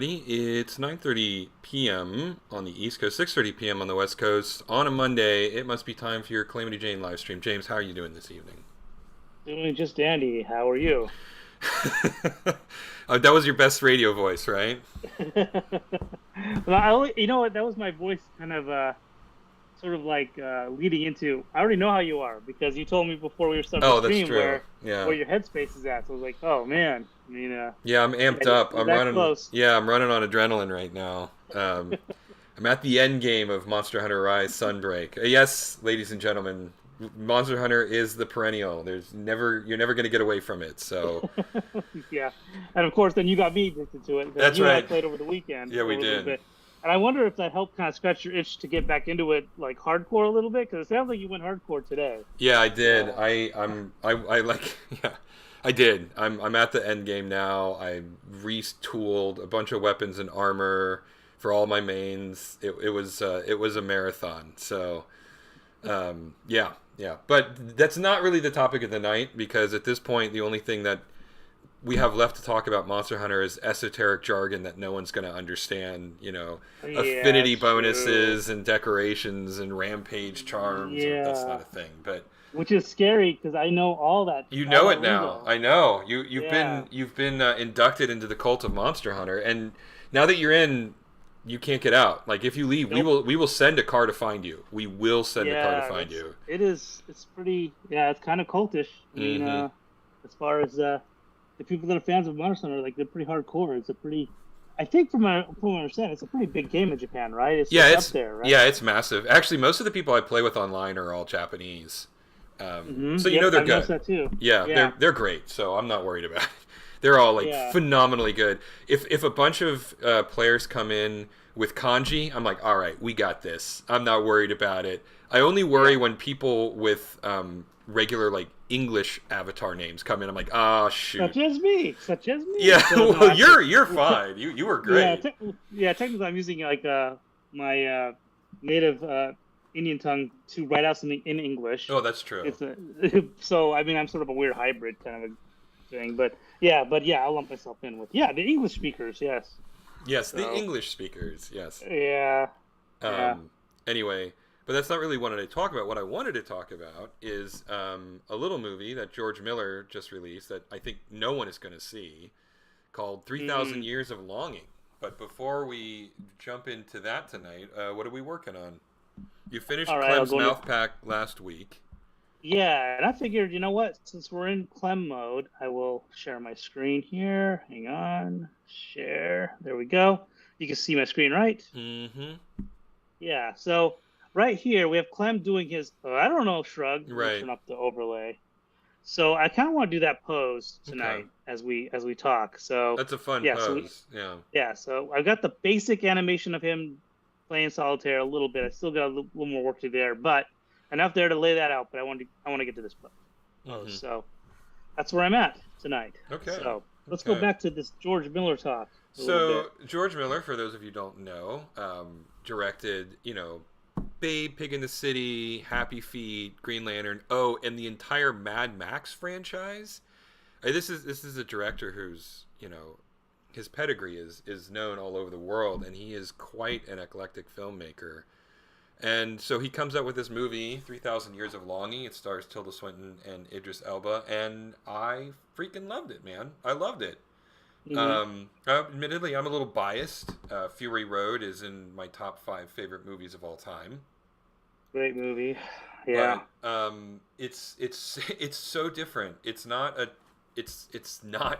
It's 9:30 p.m. on the East Coast, 6:30 p.m. on the West Coast. On a Monday, it must be time for your Calamity Jane live stream. James, how are you doing this evening? Doing just dandy. How are you? That was your best radio voice, right? Well, you know what? That was my voice kind of sort of like leading into. I already know how you are because you told me before we were starting the Oh, that's stream true. where Yeah. your headspace is at. So I was like, oh man. I mean, Yeah, I'm yeah, amped up. you're that close. I'm running on adrenaline right now. I'm at the end game of Monster Hunter Rise Sunbreak. Yes, ladies and gentlemen, Monster Hunter is the perennial. You're never going to get away from it. So, Yeah, and of course, then you got me addicted to it because that's you and I right. played over the weekend Yeah, we over a little did. bit. And I wonder if that helped kind of scratch your itch to get back into it like hardcore a little bit because it sounds like you went hardcore today. Yeah, I did. Uh, I like yeah, I did. I'm at the end game now. I retooled a bunch of weapons and armor for all my mains. It was a marathon. So yeah, yeah. But that's not really the topic of the night because at this point the only thing that we have left to talk about Monster Hunter is esoteric jargon that no one's going to understand. yeah, Affinity true. bonuses and decorations and rampage charms. That's not Yeah, a thing, but which is scary because I know you all know that it now. lingo. I know Yeah, you've been inducted into the cult of Monster Hunter, and now that you're in, you can't get out. Like if you leave, nope. we will send a car to find you. We will send a car to Yeah, find you. it's pretty. Yeah, it's kind of cultish. I mean, Mm-hmm. as far as the people that are fans of Monster Hunter, like they're pretty hardcore. It's a pretty, I think from what I understand, it's a pretty big game in Japan, right? Yeah, It's up there, right? it's massive. Actually, most of the people I play with online are all Japanese, so you know Yep, they're I've noticed good. that too. Yeah, Yeah, they're great. So I'm not worried about it. They're all like yeah, phenomenally good. If a bunch of players come in with kanji, I'm like, all right, we got this. I'm not worried about it. I only worry yeah. when people with regular like English avatar names come in. I'm like, ah, shoot. Such as me. Yeah, So no, well, actually, you're fine. You were yeah, great. yeah. Technically, I'm using like my native Indian tongue to write out something in English. Oh, that's true. It's a so I mean I'm sort of a weird hybrid kind of a thing, but yeah, I'll lump myself in with yeah the English speakers, yes. Yes, the So English speakers. Yes. yeah, yeah. Um, anyway, but that's not really what I talk about. What I wanted to talk about is a little movie that George Miller just released that I think no one is going to see called 3,000 Mm. Years of Longing. But before we jump into that tonight, what are we working on? You All finished right, I'll Clem's go into Mouth Pack last week. yeah, and I figured you know what since we're in Clem mode, I will share my screen here. Hang on, share. There we go. You can see my screen, right? Mm-hmm. Yeah. So right here we have Clem doing his I don't know shrug. Let me Right. turn up the overlay. So I kind of want to do that pose Okay. tonight as we talk. So That's a fun yeah, pose. Yeah. so I've got the basic animation of him playing solitaire a little bit. I still got a little more work to do there, but enough there to lay that out. But I want to get to this pose. Mm-hmm. So that's where I'm at tonight. Okay. So let's go Okay. back to this George Miller talk a little bit. So George Miller, for those of you who don't know, directed Babe, Pig in the City, Happy Feet, Green Lantern. Oh, and the entire Mad Max franchise. This is a director who's his pedigree is known all over the world, and he is quite an eclectic filmmaker. And so he comes up with this movie, 3,000 Years of Longing. It stars Tilda Swinton and Idris Elba, and I freaking loved it, man. I loved it. Hmm. Admittedly, I'm a little biased. Fury Road is in my top five favorite movies of all time, Great movie. Yeah. but it's so different. It's not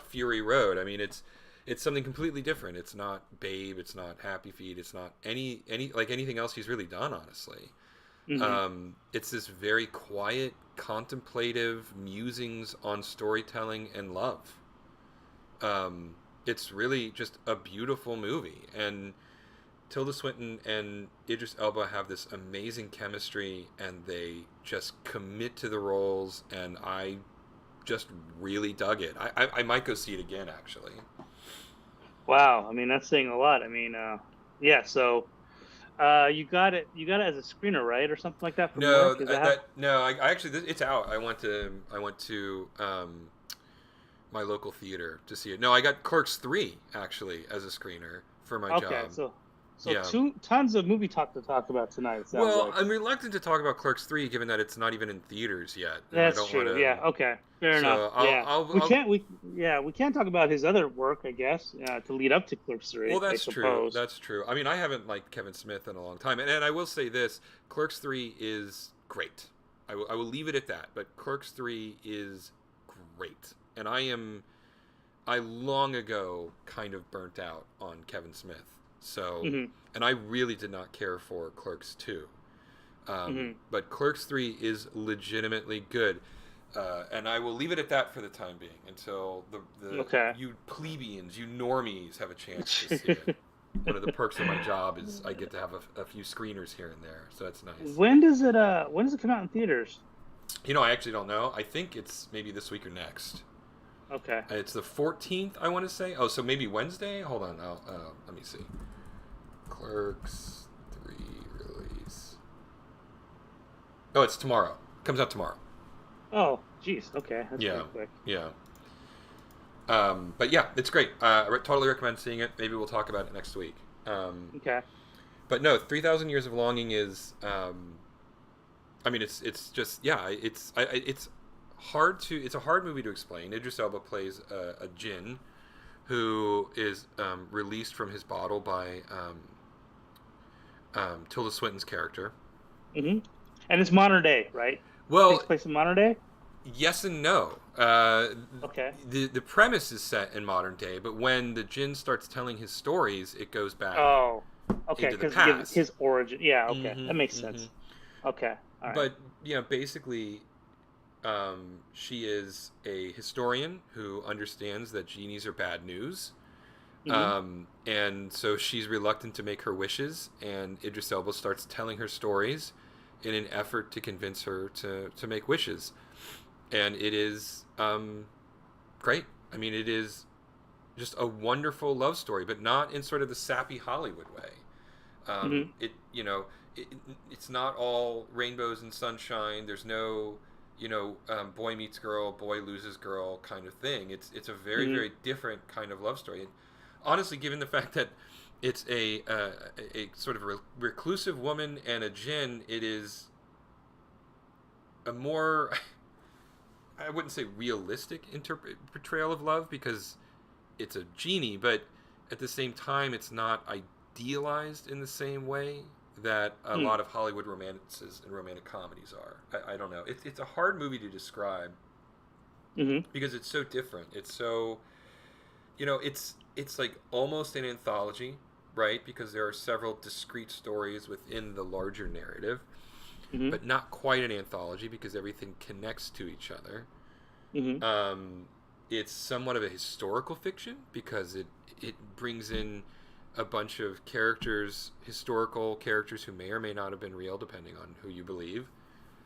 Fury Road. I mean, it's something completely different. It's not Babe. It's not Happy Feet. It's not any like anything else he's really done. Honestly, Hmm. it's this very quiet, contemplative musings on storytelling and love. It's really just a beautiful movie, and Tilda Swinton and Idris Elba have this amazing chemistry, and they just commit to the roles, and I just really dug it. I might go see it again, actually. Wow. I mean, that's saying a lot. I mean, yeah. So, you got it as a screener, right, or something like that from work? Is that how? No, I actually it's out. I went to my local theater to see it. No, I got Clerks 3 actually as a screener for my Okay, job. so Yeah. two tons of movie talk to talk about tonight. It sounds Well, like. I'm reluctant to talk about Clerks 3 given that it's not even in theaters yet, and I That's don't want true. to. Yeah. Okay. Fair enough. So Yeah. We I'll. can't. We yeah. We can't talk about his other work, I guess, to lead up to Clerks Well, 3, I that's true. suppose. That's true. I mean, I haven't liked Kevin Smith in a long time, and I will say this: Clerks 3 is great. I will leave it at that. But Clerks 3 is great, and I long ago kind of burnt out on Kevin Smith. So, Hmm. and I really did not care for Clerks 2. Hmm. But Clerks 3 is legitimately good. And I will leave it at that for the time being until the Okay. you plebeians, you normies have a chance to see it. One of the perks of my job is I get to have a few screeners here and there, so that's nice. When does it come out in theaters? You know, I actually don't know. I think it's maybe this week or next. Okay. It's the 14th, I want to say. Oh, so maybe Wednesday? Hold on. Let me see. Clerks 3 release. Oh, it's tomorrow. Comes out tomorrow. Oh, geez. Okay, that's Yeah. pretty quick. Yeah. But yeah, it's great. Totally recommend seeing it. Maybe we'll talk about it next week. Okay. But no, 3,000 Years of Longing is. I mean, it's just yeah. It's hard to. It's a hard movie to explain. Idris Elba plays a djinn who is released from his bottle by Tilda Swinton's character. Hmm. And it's modern day, right? Well, Takes place in modern day. yes and no. Okay. The premise is set in modern day, but when the djinn starts telling his stories, it goes back Oh, okay. into the Because past. his origin. Yeah. Okay, Hmm. that makes Hmm. sense. Okay. All right. But basically, she is a historian who understands that genies are bad news. Hmm. And so she's reluctant to make her wishes, and Idris Elba starts telling her stories in an effort to convince her to make wishes. And it is great. I mean, it is just a wonderful love story, but not in sort of the sappy Hollywood way. Hmm. It it, it's not all rainbows and sunshine. There's no boy meets girl, boy loses girl kind of thing. It's a very Hmm. very different kind of love story. And honestly, given the fact that it's a sort of reclusive woman and a djinn, it is a more I wouldn't say realistic portrayal of love because it's a genie, but at the same time, it's not idealized in the same way that a Hmm. lot of Hollywood romances and romantic comedies are. I don't know. It's a hard movie to describe Hmm. because it's so different. It's so it's like almost an anthology, right? Because there are several discrete stories within the larger narrative, Hmm. but not quite an anthology because everything connects to each other. Hmm. Um, it's somewhat of a historical fiction because it brings in a bunch of characters, historical characters who may or may not have been real, depending on who you believe.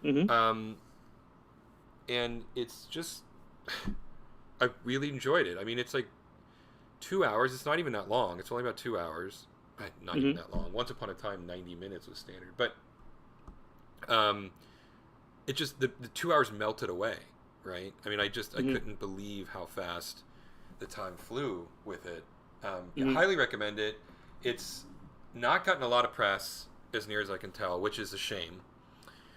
Hmm. Um, and it's just, I really enjoyed it. I mean, it's like 2 hours. It's not even that long. It's only about 2 hours. Not even Hmm. that long. Once upon a time, 90 minutes was standard. But um, it just the 2 hours melted away, right? I mean, I Hmm. couldn't believe how fast the time flew with it. I Hmm. highly recommend it. It's not gotten a lot of press, as near as I can tell, which is a shame,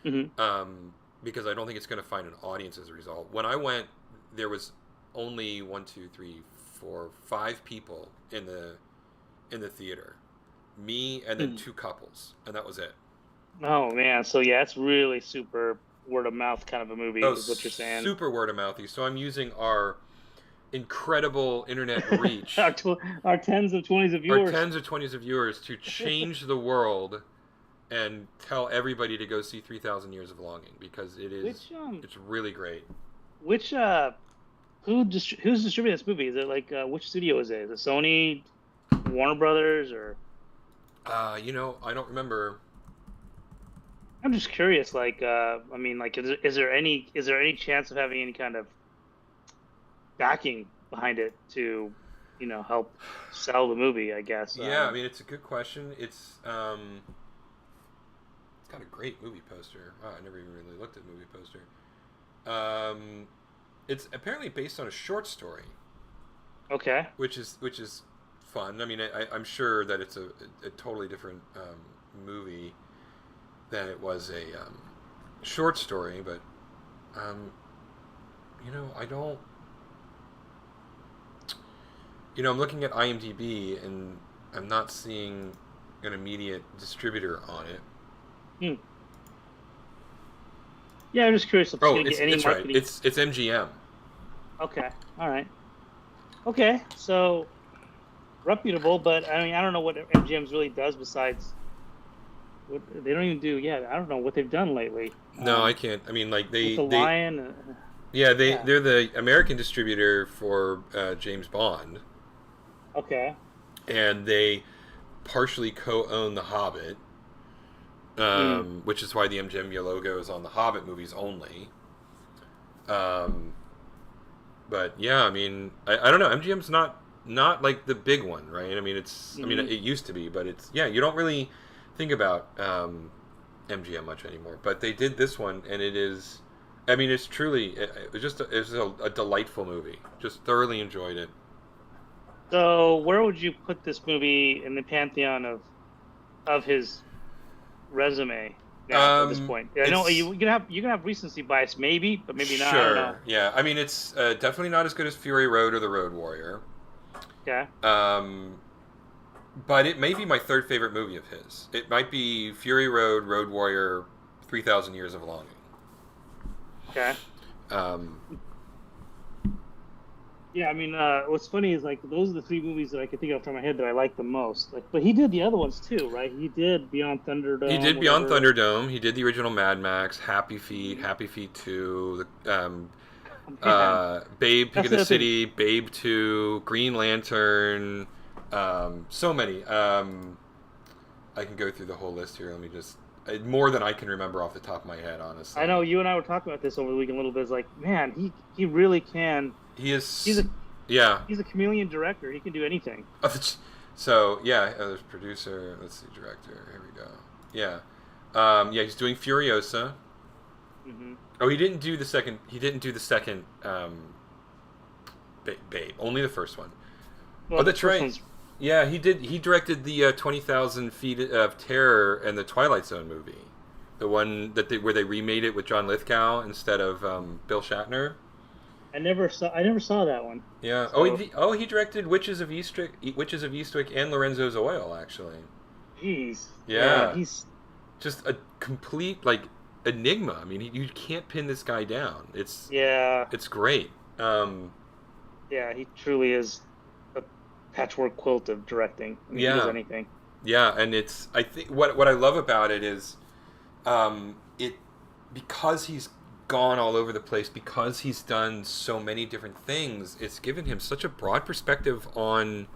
Hmm. because I don't think it's going to find an audience as a result. When I went, there was only one, two, three, four, five people in the theater, me and then Hmm. two couples, and that was it. Oh man. So yeah, it's really super word of mouth kind of a movie, Oh, is what you're saying. super word of mouthy. So I'm using our incredible internet reach, Our tens of twenties of our viewers. tens or twenties of viewers, to change the world and tell everybody to go see 3,000 Years of Longing because Which it's really great. which who's distributing this movie? Is it like which studio is it? Is it Sony, Warner Brothers, or I don't remember. I'm just curious. Like, I mean, like, is there any chance of having any kind of backing behind it to, help sell the movie? I guess. Yeah, I mean it's a good question. It's got a great movie poster. Wow, I never even really looked at the movie poster. Um, it's apparently based on a short story, Okay. which is fun. I mean, I'm sure that it's a totally different movie than it was a short story, but um, I don't. I'm looking at IMDb and I'm not seeing an immediate distributor on it. Hmm. Yeah, I'm just curious if it's Oh, going to it's get any it's right. marketing. It's MGM. Okay. All right. Okay. So reputable, but I mean, I don't know what MGM's really does besides what they don't even do. Yeah, I don't know what they've done lately. No, I can't. I mean, like With the they Lion. yeah Yeah. they're the American distributor for James Bond, Okay. and they partially co-own The Hobbit, Hmm. which is why the MGM logo is on the Hobbit movies only. Um, but yeah, I mean, I don't know. MGM's not like the big one, right? I mean, Hmm. it used to be, but it's yeah. You don't really think about MGM much anymore. But they did this one, and it is. I mean, it's truly it's a delightful movie. Just thoroughly enjoyed it. So where would you put this movie in the pantheon of his resume now at this point? I know It's you can have recency bias, maybe, but maybe not. I don't know. sure, yeah. I mean, it's definitely not as good as Fury Road or The Road Warrior. Okay. Um, but it may be my third favorite movie of his. It might be Fury Road, Road Warrior, 3,000 Years of Longing. Okay. Um, Yeah, I mean, what's funny is like those are the three movies that I can think of from my head that I like the most. Like, but he did the other ones too, right? He did Beyond he Thunderdome, did Beyond whatever. Thunderdome. He did the original Mad Max, Mhm. Happy Feet 2, Man, Babe, Pig that's in the the other thing. City, Babe 2, Green Lantern. So many. I can go through the whole list here. Let me just more than I can remember off the top of my head, I honestly. know you and I were talking about this over the weekend a little bit. It's like, man, he really can. He He's is, a yeah. he's a chameleon director. He can do anything. So yeah, there's producer. Let's see, director. Here we go. Yeah, yeah. He's doing Furiosa. Hmm. Oh, he didn't do the second. He didn't do the second. Babe, only the first one. Oh, Well, the that's first right. one's Yeah, he did. He directed the 20,000 Feet of Terror and the Twilight Zone movie, the one where they remade it with John Lithgow instead of Bill Shatner. I never saw that one. Yeah. So, He directed Witches of Eastwick, and Lorenzo's Oil, actually. geez, yeah, Yeah. Just a complete like enigma. I mean, you can't pin this guy down. yeah, It's great. Um, yeah. He truly is a patchwork quilt of directing. I mean, he does yeah, anything. yeah, and I think what I love about it is it because he's gone all over the place, because he's done so many different things. It's given him such a broad perspective on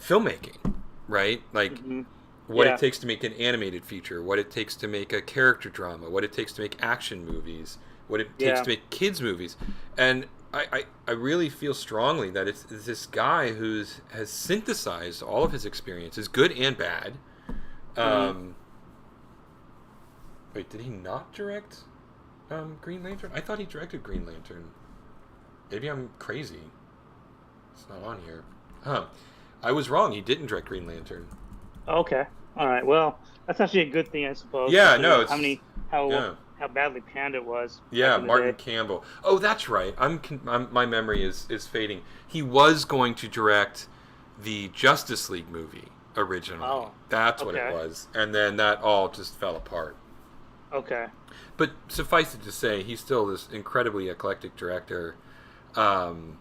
filmmaking, right? Like Hmm. what it Yeah. takes to make an animated feature, what it takes to make a character drama, what it takes to make action movies, what it takes Yeah. to make kids movies, and I really feel strongly that it's this guy has synthesized all of his experiences, good and bad. Hmm. Um, Wait, did he not direct Green Lantern? I thought he directed Green Lantern. Maybe I'm crazy. It's not on here. Huh. I was wrong. He didn't direct Green Lantern. Okay. All right. Well, that's actually a good thing, I suppose, Yeah, considering no, how it's many yeah. how badly panned it was back Yeah, in the Martin day. Campbell. Oh, that's right. My memory is fading. He was going to direct the Justice League movie originally. Oh. That's what it Okay. was, and then that all just fell apart. Okay. But suffice it to say, he's still this incredibly eclectic director, um,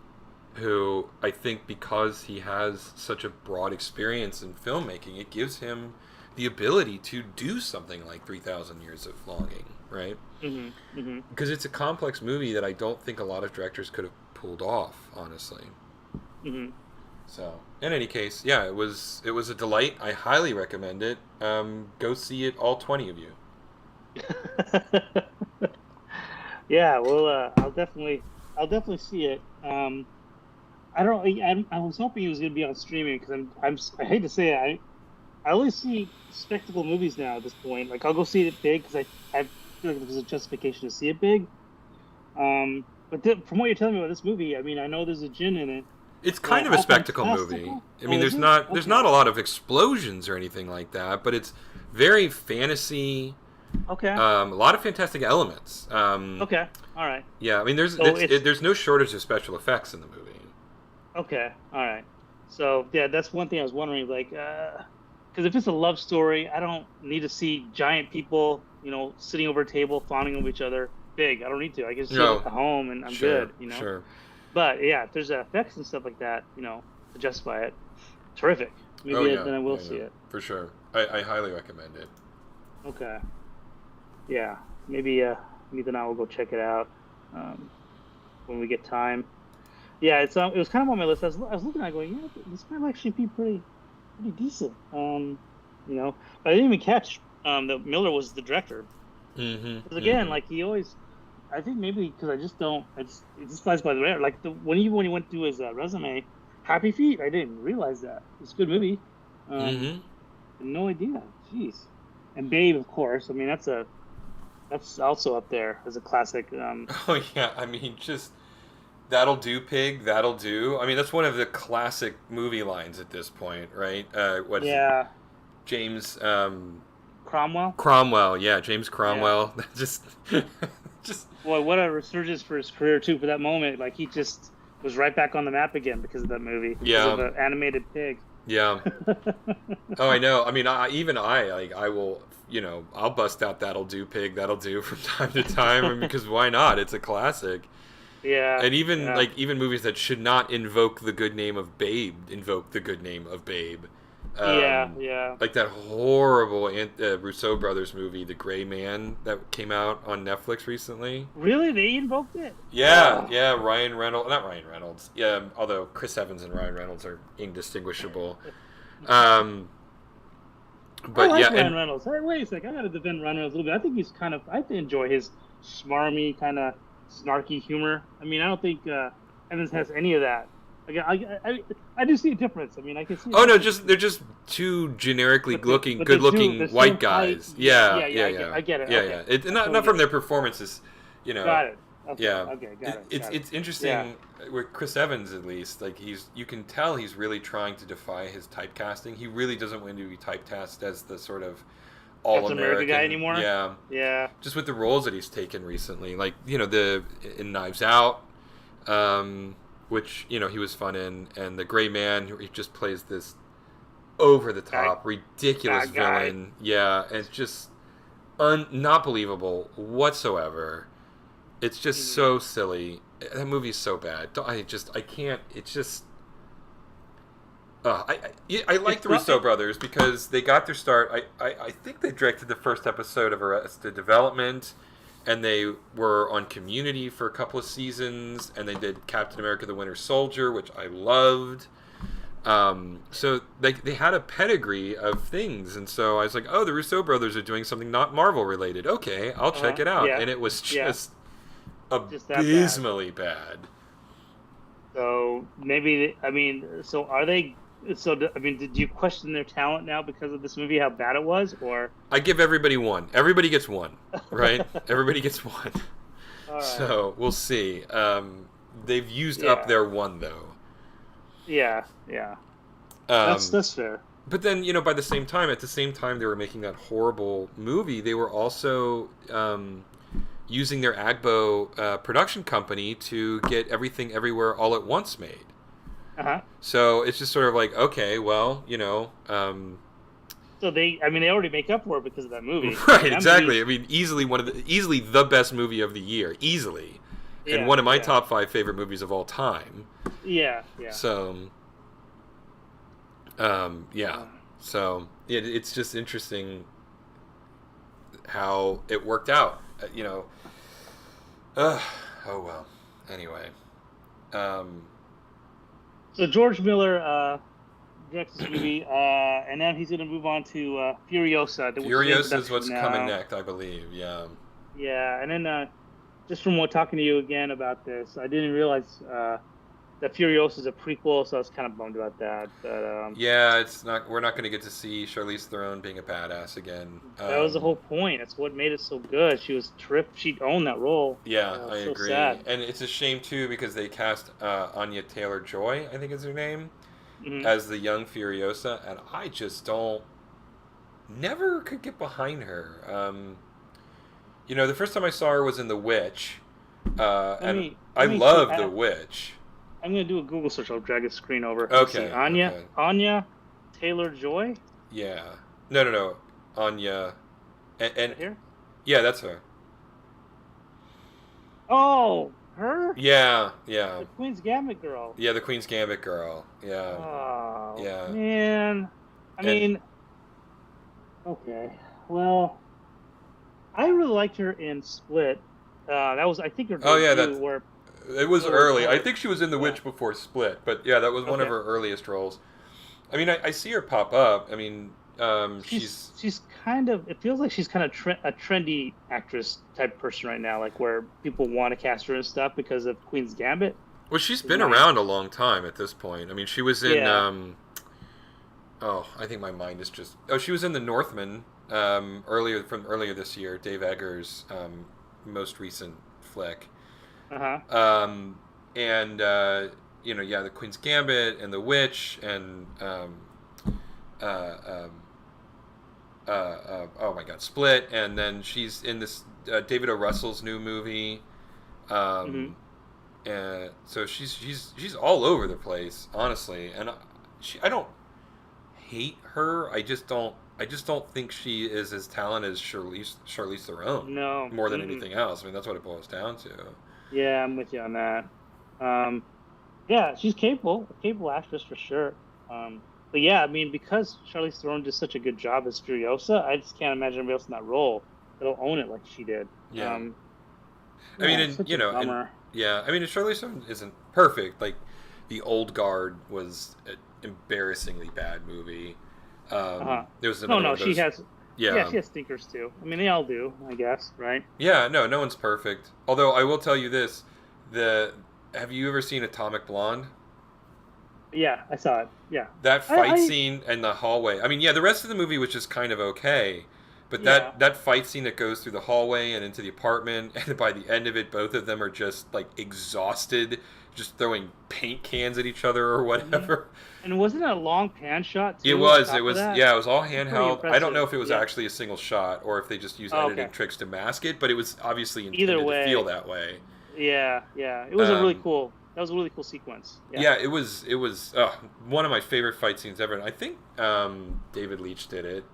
who I think because he has such a broad experience in filmmaking, it gives him the ability to do something like 3,000 Years of Longing, right? Mhm. Mhm. Because it's a complex movie that I don't think a lot of directors could have pulled off, honestly. Mhm. So, in any case, yeah, it was a delight. I highly recommend it. Go see it, all 20 of you. Yeah. Well, I'll definitely see it. I don't. I was hoping it was going to be on streaming because I hate to say it, I only see spectacle movies now at this point. Like I'll go see it big because I feel like there's a justification to see it big. Um. But from what you're telling me about this movie, I mean, I know there's a djinn in it. It's kind of a How spectacle movie. fantastical? I Oh, mean, is it? there's not Okay. a lot of explosions or anything like that, but it's very fantasy. Okay. A lot of fantastic elements. Okay. All right. Yeah, I mean, So it's there's no shortage of special effects in the movie. okay. All right. So yeah, that's one thing I was wondering. Like, because if it's a love story, I don't need to see giant people, sitting over a table, fawning over each other. Big. I don't need to. I can see it No, at home, and I'm sure, good. sure. But yeah, if there's effects and stuff like that, to justify it, terrific. Oh Maybe yeah, then I will yeah, see yeah, it. for sure. I highly recommend it. Okay. Yeah. Maybe then I will go check it out um, when we get time. Yeah, it was kind of on my list. I was looking at it going, yeah, this might actually be pretty decent. But I didn't even catch that Miller was the director. Because Mm-hmm. again, Mm-hmm. like he always, I think maybe because I just don't, it just flies by the radar. Like when he went through his resume, Happy Feet, I didn't realize that it's a good movie. Mm-hmm. No idea. Jeez. And Babe, of course. I mean, that's also up there as a classic. Oh yeah, I mean, just that'll do, pig. That'll do. I mean, that's one of the classic movie lines at this point, right? What is it? Yeah, James Cromwell. Cromwell. Yeah, James Yeah. Cromwell. just, just Boy, what a resurgence for his career too. For that moment, like he just was right back on the map again because of that movie, because of yeah, the animated pig. yeah. Oh, I know. I mean, even I like I will. I'll bust out "That'll Do, Pig." That'll do from time to time, I mean, because why not? It's a classic. Yeah, And even yeah, like even movies that should not invoke the good name of Babe invoke the good name of Babe. yeah, Um, yeah. like that horrible Rousseau brothers movie, The Gray Man, that came out on Netflix recently. Really, they invoked it. Yeah, yeah, Ryan Reynolds, not Ryan Reynolds. Yeah, although Chris Evans and Ryan Reynolds are indistinguishable. Um, I but like yeah, Ryan and Reynolds. Hey, wait a sec. I gotta defend Ryan Reynolds a little bit. I think I enjoy his smarmy, kind of snarky humor. I mean, I don't think Evans has any of that. Again, I do see a difference. I mean, I can see a oh no, difference. just they're just two generically But good they're looking so white tight. guys. Yeah, Yeah, yeah, yeah. yeah, I yeah, get it. yeah, Okay, yeah. It, I not totally not get from it. their performances, you know. Got it. Okay, Yeah, okay, got it, got it. it's Yeah, interesting with Chris Evans at least. Like you can tell he's really trying to defy his typecasting. He really doesn't want to be typecast as the sort of all Captain America guy American. anymore? Yeah, Yeah. just with the roles that he's taken recently, like the in Knives Out, which he was fun in, and The Gray Man, he just plays this over the Bad, top, ridiculous bad guy. villain. Yeah, and it's just not believable whatsoever. It's just Mhm. so silly. That movie's so bad. I can't. It's just. I like It's the not. Russo brothers because they got their start. I think they directed the first episode of Arrested Development, and they were on Community for a couple of seasons, and they did Captain America: The Winter Soldier, which I loved. So they had a pedigree of things, and so I was like, oh, the Russo brothers are doing something not Marvel related. Okay, I'll check it out, Yeah, and it was yeah. just Just that bad. abysmally bad. So maybe I mean, so are they? I mean, did you question their talent now because of this movie? How bad it was, or? I give everybody one. Everybody gets one, right? Everybody gets one. All right. So we'll see. They've used up Yeah. their one though. Yeah. Yeah. Um, That's fair. but then by the same time, at the same time they were making that horrible movie, they were also using their Agbo production company to get Everything Everywhere All at Once made. Uh huh. So it's just sort of like, okay, well, So I mean, they already make up for it because of that movie. I mean, right, that exactly. movie. I mean, easily the best movie of the year, easily, and Yeah. one of my Yeah. top 5 favorite movies of all time. Yeah. Yeah. So, yeah. So it's just interesting how it worked out. Oh well. Anyway, So George Miller directs this movie, and then he's going to move on to Furiosa, which is in Furious is what's production coming now. next, I believe. Yeah. Yeah, and then just from talking to you again about this, I didn't realize that Furiosa is a prequel, so I was kind of bummed about that. But Yeah, it's not. We're not going to get to see Charlize Theron being a badass again. that was the whole point. That's what made it so good. She was trip. She owned that role. Yeah, I So agree, sad. and it's a shame too because they cast Anya Taylor-Joy, I think is her name, Hmm. as the young Furiosa, and I just don't. Never could get behind her. The first time I saw her was in The Witch, and I let me see. love The Witch. I'm gonna do a Google search. I'll drag a screen over. Let's see. Okay, okay. Anya Taylor Joy. Yeah. No, no, no. Anya. And Right here. yeah, that's her. Oh, her. Yeah, yeah. The Queen's Gambit girl. Yeah, the Queen's Gambit girl. Yeah. Oh Yeah. man. I And mean, okay. Well, I really liked her in Split. That was, I think, her oh yeah, debut. Where it was early. I her, think she was in The yeah. Witch before Split, but yeah, that was one of Okay. her earliest roles. I mean, I see her pop up. I mean, she's She's kind of. It feels like she's kind of a trendy actress type person right now. Like where people want to cast her and stuff because of Queen's Gambit. well, she's Is been my around a long time at this point. I mean, she was in yeah. oh, I think my mind is just. Oh, she was in The Northman earlier this year. Dave Eggers' most recent flick. Uh huh. And yeah, the Queen's Gambit and The Witch and oh my God, Split, and then she's in this David O. Russell's new movie. Hmm. And so she's all over the place, honestly. And I don't hate her. I just don't think she is as talented as Charlize Theron No. more than Mm-mm. anything else. I mean, that's what it boils down to. Yeah, I'm with you on that. Um, yeah, she's a capable actress for sure. But yeah, I mean, because Charlize Theron did such a good job as Furiosa, I just can't imagine anybody else in that role that'll own it like she did. Yeah. I Yeah, mean, it's such a bummer. yeah, I mean, Charlize Theron isn't perfect. Like, The Old Guard was an embarrassingly bad movie. Uh-huh. There was No, another one no, of those. yeah, Yeah, she has stinkers too. I mean, they all do, I guess, right? yeah. No one's perfect. Although I will tell you this: have you ever seen Atomic Blonde? Yeah, I saw it. Yeah. That I, fight I scene in the hallway. I mean, yeah, the rest of the movie was just kind of okay, but yeah. that fight scene that goes through the hallway and into the apartment, and by the end of it, both of them are just like exhausted, just throwing paint cans at each other or Hmm. whatever. And wasn't it a long pan shot It too? On was. top It of was. that? Yeah, it was all That's pretty handheld. I don't know impressive. if it was Yeah. actually a single shot or if they just used Oh, editing okay. tricks to mask it, but it was obviously Either intended to feel way, that way. yeah, yeah. It was a really Um, cool. That was a really cool sequence. Yeah. yeah, it was. It was one of my favorite fight scenes ever. And I think David Leitch did it.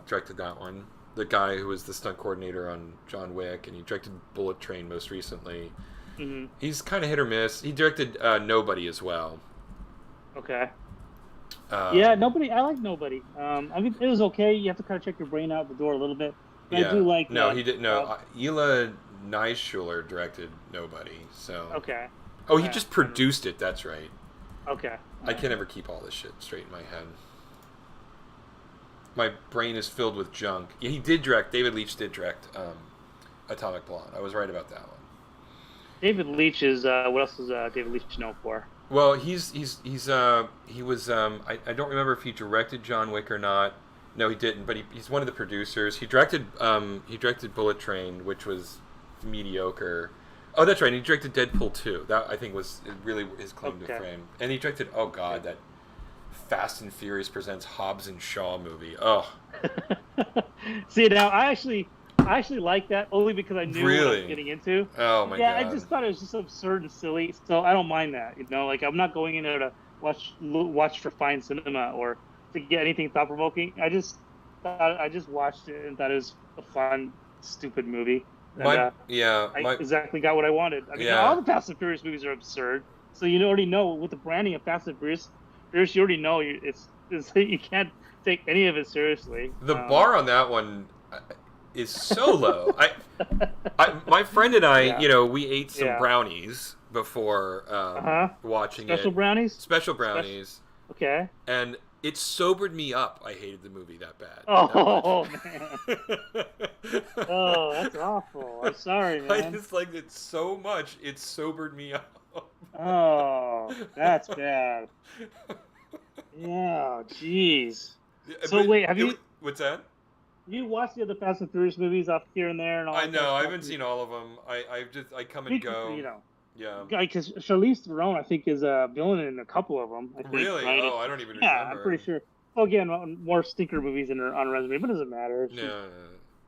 Directed that one. The guy who was the stunt coordinator on John Wick, and he directed Bullet Train most recently. Hmm. He's kind of hit or miss. He directed Nobody as well. Okay. Yeah, Um, nobody. I like nobody. I mean, it was okay. You have to kind of check your brain out the door a little bit. But I yeah. do like. No, he didn't. No, Uh, Ela Neischuler directed Nobody. So. okay. Oh, he Yeah. just produced it. That's right. Okay. I can never keep all this shit straight in my head. My brain is filled with junk. Yeah, he did direct. David Leitch did direct Atomic Blonde. I was right about that one. David Leitch is. What else is David Leitch known for? Well, he was I don't remember if he directed John Wick or not. No, he didn't. But he's one of the producers. He directed Bullet Train, which was mediocre. Oh, that's right. And he directed Deadpool 2. That I think was really his claim to Okay. fame. And he directed Okay. that Fast and Furious presents Hobbs and Shaw movie. Oh, See now, I actually like that only because I knew what I was really? getting into. Oh my Yeah, I God. just thought it was just absurd and silly. So I don't mind that. You know, like I'm not going in there to watch for fine cinema or to get anything thought provoking. I just watched it and thought it was a fun, stupid movie. And I My exactly got what I wanted. I mean, yeah. all the Fast and Furious movies are absurd. So you already know with the branding of Fast and Furious, you already know it's you can't take any of it seriously. The bar on that one is so low. My friend and I, Yeah. we ate some Yeah. brownies before Uh-huh. watching Special it. brownies? Special brownies, Okay. and it sobered me up. I hated the movie that bad. Oh man. That much. Oh, that's awful. I'm sorry, I man. just liked it so much. It sobered me up. Oh, that's bad. Yeah, jeez. Yeah, So but wait, what's that? have you watched the other Fast and Furious movies up here and there and all I that kind of know I stuff? haven't seen all of them. I come and Think go. Yeah. because Charlize Theron, I think, is a villain in a couple of them. I think, Really? right? Oh, I don't even Yeah, I'm remember. pretty sure. Well, again, more stinker movies in her on her resume, but it doesn't matter. She,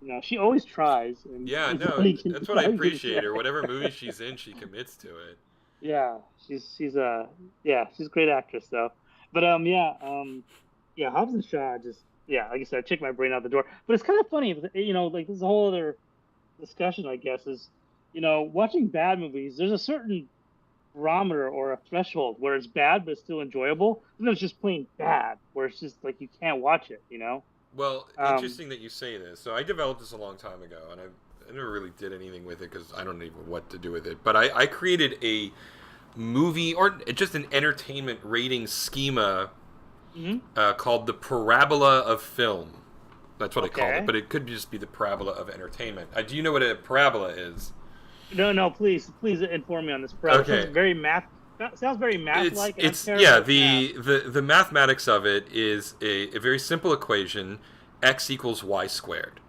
No. she always tries, and Yeah, no, nobody can that's what I nobody can appreciate say. her. Whatever movie she's in, she commits to it. Yeah, she's a yeah, she's a great actress though. But yeah, Hobbs and Shaw just yeah, like I said, I checked my brain out the door. But it's kind of funny, like this is a whole other discussion, I guess, is watching bad movies. There's a certain barometer or a threshold where it's bad but it's still enjoyable. And then it's just plain bad, where it's just like you can't watch it. Well, Um, interesting that you say this. So I developed this a long time ago, and I never really did anything with it because I don't know even what to do with it. But I created a movie or just an entertainment rating schema mhm. called the Parabola of Film. That's what I called it, Okay. but it could just be the Parabola of Entertainment. Do you know what a parabola is? No, no, please inform me on this. It sounds Okay, very math. Sounds very math-like, and I'm it's terrible yeah, with math. the mathematics of it is a very simple equation: x equals y squared.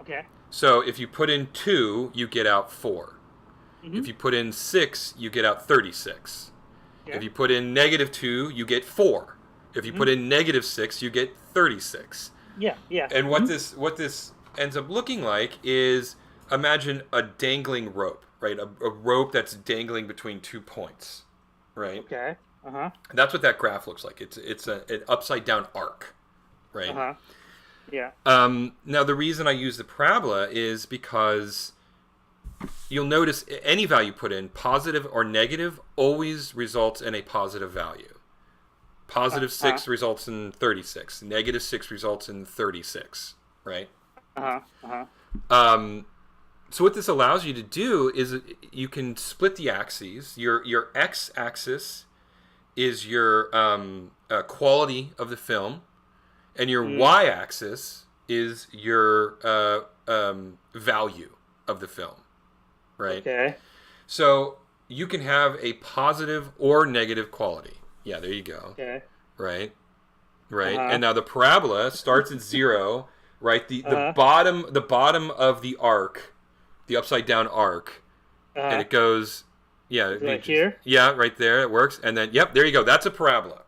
Okay. So if you put in 2, you get out 4. If Mm-hmm. you put in 6, you get out 36. If Okay. you put in -2, you get 4. If you Mm-hmm. put in -6, you get 36. Yeah. Yeah. And Mm-hmm. what this ends up looking like is, imagine a dangling rope, right? A rope that's dangling between 2 points, right? Okay. Uh-huh. And that's what that graph looks like. It's an upside down arc, right? Uh-huh. Yeah. Now the reason I use the parabola is because you'll notice any value put in, positive or negative, always results in a positive value. Positive Uh-huh. 6 results in 36. -6 results in 36, right? Uh-huh. Uh-huh. Um, so what this allows you to do is you can split the axes. Your x-axis is your quality of the film, and your Mm. y-axis is your value of the film, right? Okay. So you can have a positive or negative quality. Yeah, there you go. Okay. Right, right. Uh-huh. And now the parabola starts at 0. Right, Uh-huh. the bottom of the arc, the upside down arc, and Uh-huh. it goes, yeah, Is it right here? yeah, right there. It works, and then yep, there you go. That's a parabola,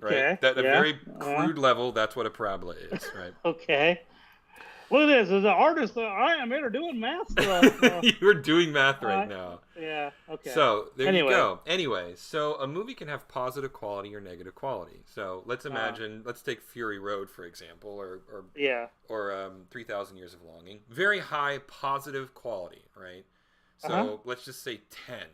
right? Okay. That a Yeah. very Uh-huh. crude level. That's what a parabola is, right? Okay. Look at this. As an artist, I am here doing math stuff. You're doing math right Uh, now. yeah. Okay. So there you Anyway. go. Anyway, so a movie can have positive quality or negative quality. So Uh, let's take Fury Road for example, yeah. or 3,000 Years of Longing. Very high positive quality, right? Uh-huh. So let's just say 10.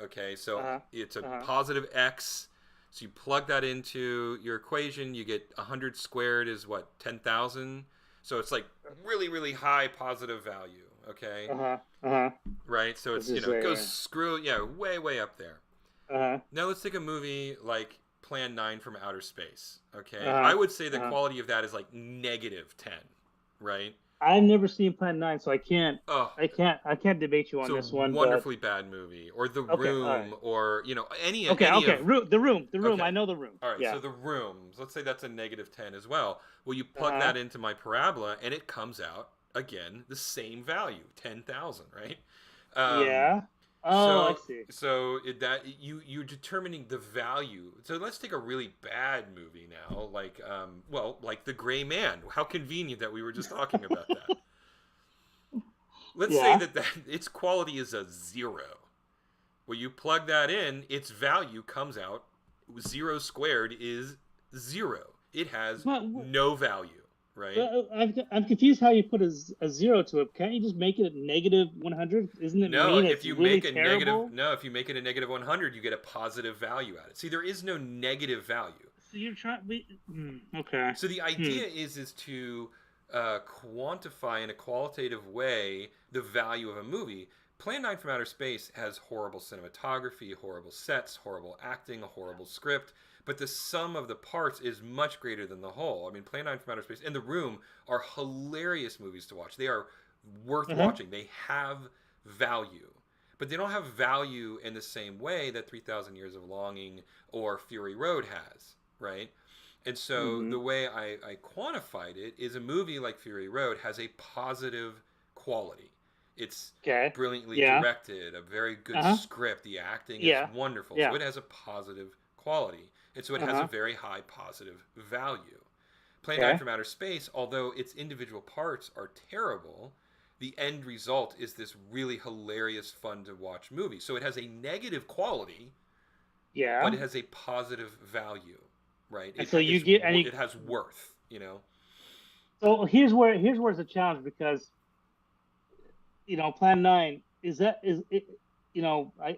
Okay, so Uh-huh. it's a Uh-huh. positive x. So you plug that into your equation, you get 100 squared is what, 10,000? So it's like really, really high positive value, okay? Uh-huh. Uh-huh. Right? So This it's, is it goes a way, way up there. uh-huh. Now let's take a movie like Plan 9 from Outer Space, okay? Uh-huh. I would say the Uh-huh. quality of that is like -10, right? I've never seen Plan 9, so Oh, I can't debate you it's on a this one, but wonderfully bad movie. Or The okay, all right. Room, or any Okay, any okay. of. The room. I Okay, know the room. all right. So Yeah. The Room. Let's say that's a -10 as well. Well, you plug Uh-huh. that into my parabola, and it comes out again the same value, 10,000, right? Um, Yeah. Oh, I so see. you're determining the value. So let's take a really bad movie now, like like The Gray Man. How convenient that we were just talking about that. Let's say Yeah. that its quality is a 0. Well, you plug that in, its value comes out 0 squared is 0. It has But no value, right? I'm confused how you put a zero to it. Can't you just make it -100? Isn't it No, mean if it's you really make a terrible? if you make it a -100, you get a positive value out of it. See, there is no negative value. So you're trying. Okay. So the Hmm. idea is to quantify in a qualitative way the value of a movie. Plan 9 from Outer Space has horrible cinematography, horrible sets, horrible acting, a horrible script, but the sum of the parts is much greater than the whole. I mean, Plan 9 from Outer Space and The Room are hilarious movies to watch. They are worth Uh-huh. watching. They have value. but they don't have value in the same way that 3,000 Years of Longing or Fury Road has, right? And so Mm-hmm. the way I quantified it is a movie like Fury Road has a positive quality. It's Okay. brilliantly Yeah. directed, a very good Uh-huh. script, the acting is Yeah. wonderful. So Yeah. it has a positive quality. And so it has a Uh-huh. very high positive value. Plan 9 Okay. from Outer Space, although its individual parts are terrible, the end result is this really hilarious, fun to watch movie. So it has a negative quality, but Yeah. it has a positive value, right? And so you get and you It has worth, you know. so here's where it's a challenge because Plan 9 is that is it,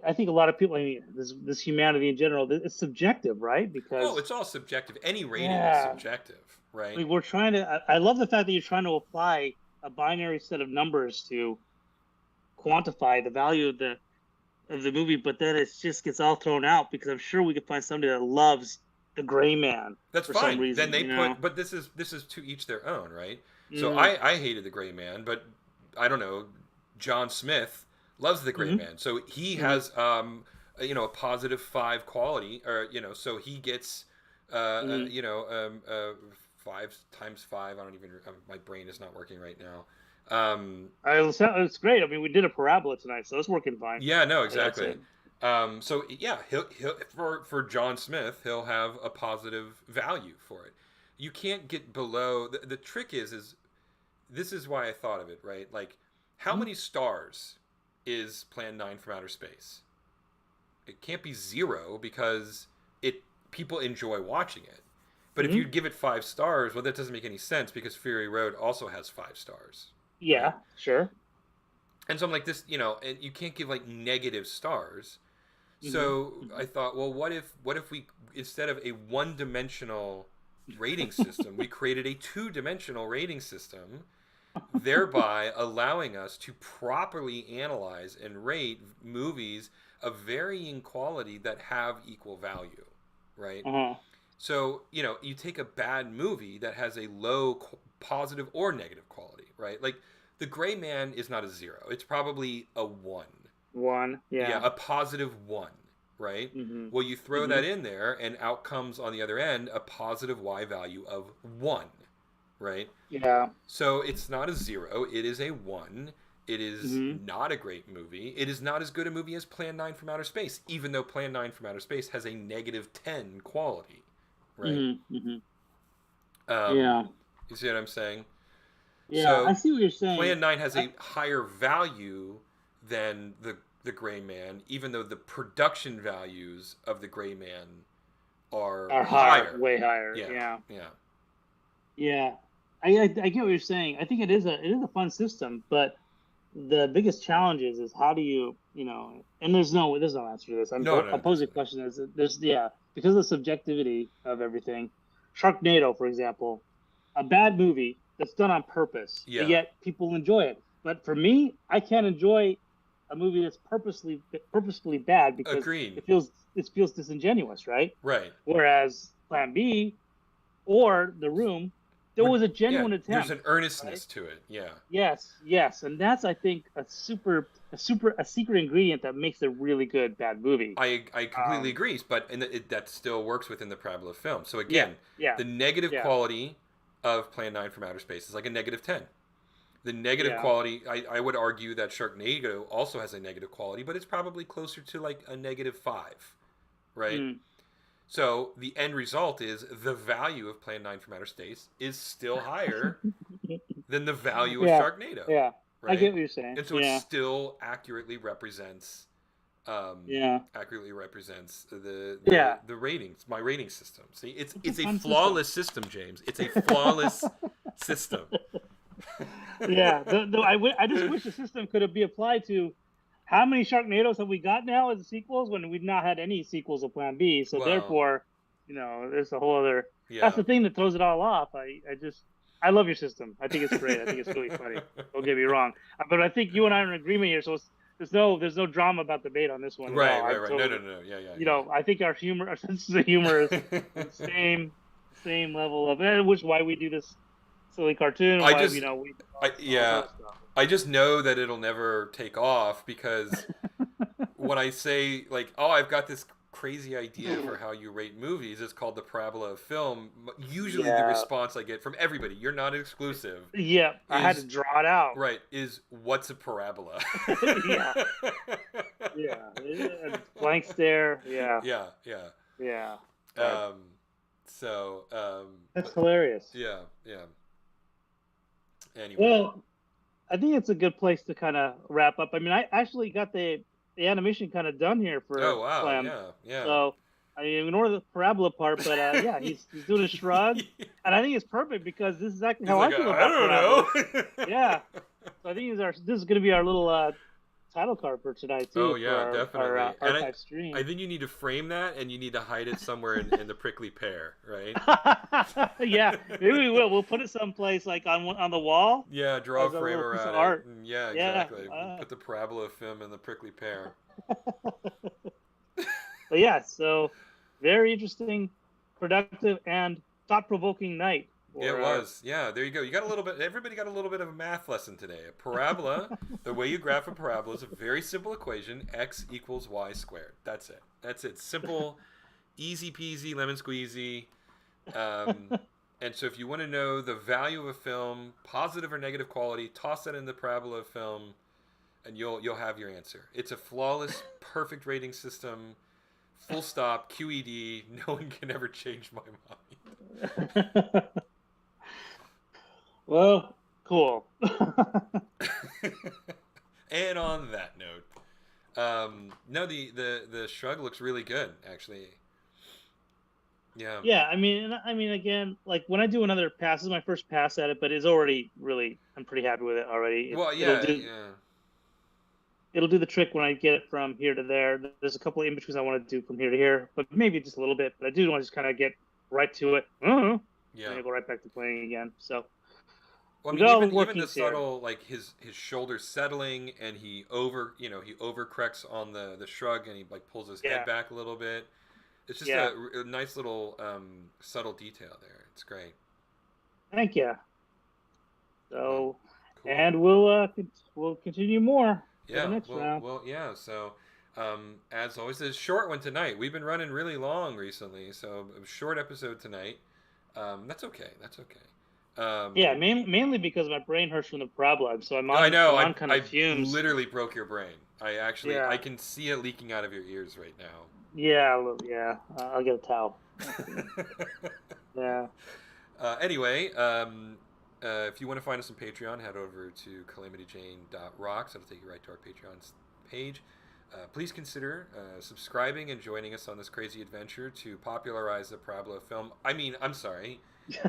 I think a lot of people, I mean, this humanity in general, it's subjective, right? Oh, Because it's all subjective. Any rating is yeah, subjective, right? like we're trying to. I love the fact that you're trying to apply a binary set of numbers to quantify the value of the movie, but then it just gets all thrown out because I'm sure we could find somebody that loves the Gray Man That's for some fine. Then reason, they put, but this is to each their own, right? So Mm, I hated the Gray Man, but I don't know. John Smith loves the Gray mm-hmm, Man, so he mm-hmm, has a positive 5 quality, or so he gets mm-hmm. 5 times 5. I don't even. My brain is not working right now. It's great. I mean, we did a parabola tonight, so it's working fine. Yeah, no, I'd exactly. say. So yeah, he'll for John Smith, he'll have a positive value for it. You can't get below. The trick is this is why I thought of it, right? Like, how Mm-hmm. many stars is Plan 9 from Outer Space? It can't be 0 because it people enjoy watching it. But if you Mm-hmm. give it 5 stars, well, that doesn't make any sense because Fury Road also has 5 stars, right? Yeah, sure. And so I'm like this, and you can't give like negative stars. Mm-hmm. So I thought, well, what if we, instead of a one-dimensional rating system, we created a two-dimensional rating system, thereby allowing us to properly analyze and rate movies of varying quality that have equal value, right? Uh-huh. So, you take a bad movie that has a low positive or negative quality, right? Like The Gray Man is not a 0. It's probably a 1. One. Yeah, Yeah. a positive 1, right? Mm-hmm. Well, you throw Mm-hmm. that in there, and out comes on the other end a positive Y value of 1, right? Yeah. So it's not a 0, it is a 1. It is Mm-hmm. not a great movie. It is not as good a movie as Plan 9 from Outer Space, even though Plan 9 from Outer Space has a negative 10 quality, right? Mm-hmm. Mm-hmm. Um, Yeah. you see what I'm saying? Yeah. I So see what you're saying. Plan 9 has I, a higher value than the Gray Man, even though the production values of the Gray Man are are higher, higher. way higher. Yeah, Yeah. yeah. Yeah. I get what you're saying. I think it is a fun system, but the biggest challenge is how do you and there's no answer to this. No, no, I'll no, pose there's a question is that there's because of the subjectivity of everything. Sharknado, for example, a bad movie that's done on purpose, but yeah. yet people enjoy it. But for me, I can't enjoy a movie that's purposefully bad because Agreed. it feels disingenuous, right? Right. Whereas Plan B or The Room, there was a Yeah, genuine there's attempt, an right? earnestness to it. Yeah. Yes, yes, and that's I think a secret ingredient that makes a really good bad movie. I completely Um, agree, but that still works within the parabola of film. So yeah, again, yeah, the negative yeah, quality of Plan 9 from Outer Space is like a negative 10. The negative yeah, quality, I would argue that Sharknado also has a negative quality, but it's probably closer to like a negative 5, right? mm. So the end result is the value of Plan 9 from Outer Space is still higher than the value of Yeah, Sharknado, yeah. I get right? what you're saying. And so it Yeah, still yeah, accurately represents yeah. the ratings, my rating system. See, it's It's a it's a fun system. flawless system, James. It's a flawless system. Yeah, I just wish the system could have be applied to how many Sharknadoes have we got now as sequels when we've not had any sequels of Plan B. So Well, therefore, there's a whole other. That's yeah. the thing that throws it all off. I love your system. I think it's great. I think it's really funny. Don't get me wrong, but I think you and I are in agreement here. So there's no drama about debate on this one at Right, all. I right, right. No, no, totally, no, no. Yeah, yeah, I think our sense of humor is yeah. the same level of. Which why we do this silly cartoon. I Why just, we I all this yeah, other stuff. I just know that it'll never take off because when I say like, oh, I've got this crazy idea for how you rate movies, it's called the Parabola of Film. Usually, the Yeah. response I get from everybody, you're not exclusive, Yeah. I had to is draw it out. right. Is what's a parabola? Yeah. Yeah. Blank stare. Yeah. Yeah, yeah. Yeah. Right. Um, so, That's but hilarious. yeah, yeah. Anyway. Well, I think it's a good place to kind of wrap up. I mean, I actually got the animation kind of done here Oh for wow, Clem. yeah, yeah. So I mean, ignore the parabola part, but yeah, he's doing a shrug, and I think it's perfect because this is exactly He's how like, I feel I about don't parabolas. know. Yeah. So I think this is going to be our little title card for tonight Oh too for yeah, our definitely. And archive I stream. think you need to frame that and you need to hide it somewhere in the prickly pear, right? Yeah, maybe we will. We'll put it someplace like on the wall Yeah, draw a as a frame little piece of around it. art. Yeah, Yeah. exactly. Put the parabola of film in the prickly pear. But yeah, so very interesting, productive, and thought-provoking night Yeah, it for our. was. Yeah, there you go. You got a little bit. Everybody got a little bit of a math lesson today. A parabola. The way you graph a parabola is a very simple equation: x equals y squared. That's it. That's it. Simple, easy peasy, lemon squeezy. Um, and so, if you want to know the value of a film, positive or negative quality, toss that in the parabola of film, and you'll have your answer. It's a flawless, perfect rating system. Full stop. QED. No one can ever change my Well, cool. mind. And on that note, no, the shrug looks really good, actually. Yeah. Yeah, I mean, again, like when I do another pass, this is my first pass at it, but it's already really, I'm pretty happy with it already. Well, It'll yeah, do yeah, it'll do the trick when I get it from here to there. There's a couple of in-betweens I want to do from here to here, but maybe just a little bit. But I do want to just kind of get right to it. And yeah. then go right back to playing again. So Well, I we mean, got all the even the workings here. subtle like his shoulders settling, and he overcorrects on the shrug, and he like pulls his head Yeah, back a little bit. It's just yeah. a nice little subtle detail there. It's great. Thank you. Well, So, cool. and we'll continue more for the Yeah. next round. Well, yeah. So, as always, it's a short one tonight. We've been running really long recently, so a short episode tonight. That's okay. That's okay. Yeah, Um, mainly because my brain hurts from the problem, so I know. I'm I on kind of I fumes. literally broke your brain. I Yeah, can see it leaking out of your ears right yeah, yeah. I'll get a towel. now. Yeah. Anyway, if you want to find us on Patreon, head over to calamityjane.rocks. That'll take you right to our Patreon page. Please consider subscribing and joining us on this crazy adventure to popularize the Parabola film. I mean, I'm sorry,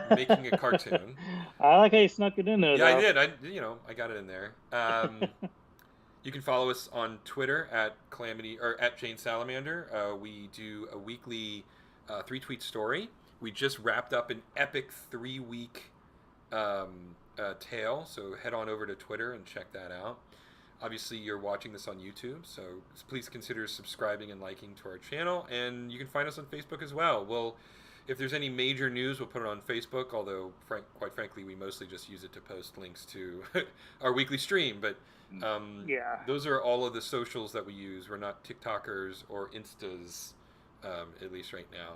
making a cartoon. I like how you snuck it in there, Yeah, I though. did. I got it in there. You can follow us on Twitter at Calamity or at Jane Salamander. We do a weekly 3-tweet story. We just wrapped up an epic 3-week tale, so head on over to Twitter and check that out. Obviously, you're watching this on YouTube, so please consider subscribing and liking to our channel. And you can find us on Facebook as well. If there's any major news, we'll put it on Facebook, although, quite frankly, we mostly just use it to post links to our weekly stream. But Yeah. those are all of the socials that we use. We're not TikTokers or Instas, at least right now.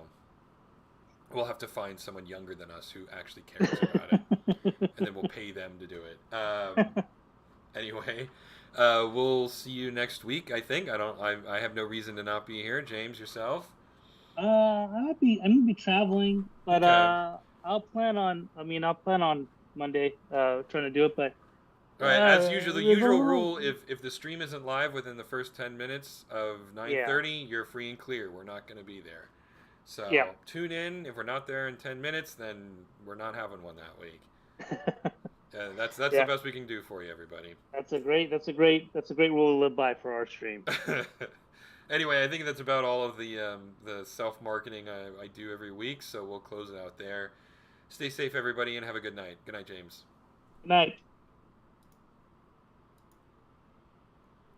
We'll have to find someone younger than us who actually cares about it, and then we'll pay them to do it. Anyway, we'll see you next week. I think I have no reason to not be here. James, yourself. I'm gonna be traveling, but Okay. I'll plan on Monday, trying to do it, but All right. As usual, the there's a usual little, rule: if the stream isn't live within the first 10 minutes of yeah, 9:30, you're free and clear. We're not going to be there. yeah. So tune in. If we're not there in 10 minutes, then we're not having one that week. That's the Yeah, best we can do for you, everybody. that's a great rule to live by for our stream. Anyway, I think that's about all of the self marketing I do every week. So we'll close it out there. Stay safe, everybody, and have a good night. Good night, James. Good night.